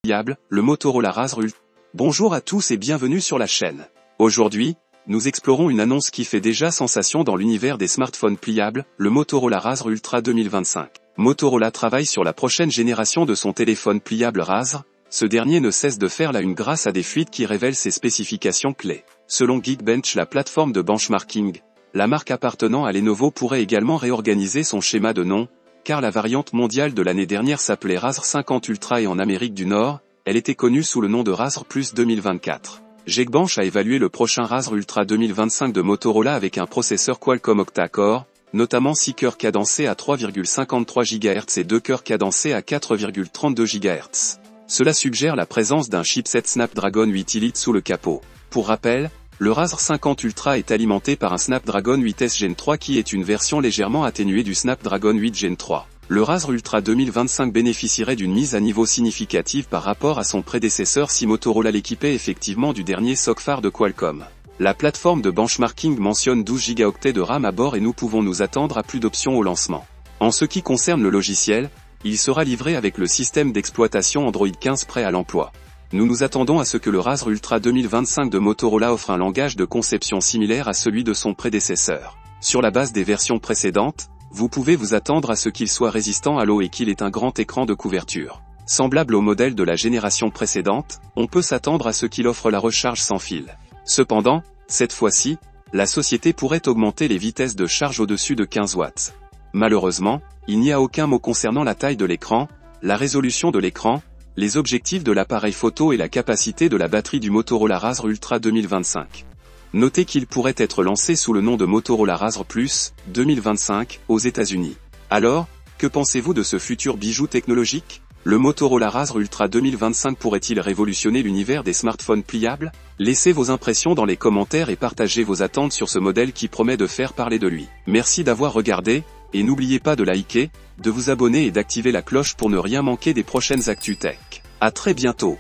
pliable, le Motorola Razr Ultra. Bonjour à tous et bienvenue sur la chaîne. Aujourd'hui, nous explorons une annonce qui fait déjà sensation dans l'univers des smartphones pliables, le Motorola Razr Ultra 2025. Motorola travaille sur la prochaine génération de son téléphone pliable Razr. Ce dernier ne cesse de faire la une grâce à des fuites qui révèlent ses spécifications clés. Selon Geekbench, la plateforme de benchmarking, la marque appartenant à Lenovo pourrait également réorganiser son schéma de nom, car la variante mondiale de l'année dernière s'appelait Razr 50 Ultra et en Amérique du Nord, elle était connue sous le nom de Razr Plus 2024. Geekbench a évalué le prochain Razr Ultra 2025 de Motorola avec un processeur Qualcomm octa-core, notamment 6 cœurs cadencés à 3,53 GHz et 2 cœurs cadencés à 4,32 GHz. Cela suggère la présence d'un chipset Snapdragon 8 Elite sous le capot. Pour rappel, le Razr 50 Ultra est alimenté par un Snapdragon 8S Gen 3 qui est une version légèrement atténuée du Snapdragon 8 Gen 3. Le Razr Ultra 2025 bénéficierait d'une mise à niveau significative par rapport à son prédécesseur si Motorola l'équipait effectivement du dernier SoC phare de Qualcomm. La plateforme de benchmarking mentionne 12 Go de RAM à bord et nous pouvons nous attendre à plus d'options au lancement. En ce qui concerne le logiciel, il sera livré avec le système d'exploitation Android 15 prêt à l'emploi. Nous nous attendons à ce que le Razr Ultra 2025 de Motorola offre un langage de conception similaire à celui de son prédécesseur. Sur la base des versions précédentes, vous pouvez vous attendre à ce qu'il soit résistant à l'eau et qu'il ait un grand écran de couverture. Semblable au modèle de la génération précédente, on peut s'attendre à ce qu'il offre la recharge sans fil. Cependant, cette fois-ci, la société pourrait augmenter les vitesses de charge au-dessus de 15 watts. Malheureusement, il n'y a aucun mot concernant la taille de l'écran, la résolution de l'écran, les objectifs de l'appareil photo et la capacité de la batterie du Motorola Razr Ultra 2025. Notez qu'il pourrait être lancé sous le nom de Motorola Razr Plus 2025 aux États-Unis. Alors, que pensez-vous de ce futur bijou technologique ? Le Motorola Razr Ultra 2025 pourrait-il révolutionner l'univers des smartphones pliables ? Laissez vos impressions dans les commentaires et partagez vos attentes sur ce modèle qui promet de faire parler de lui. Merci d'avoir regardé, et n'oubliez pas de liker, de vous abonner et d'activer la cloche pour ne rien manquer des prochaines actus tech. À très bientôt.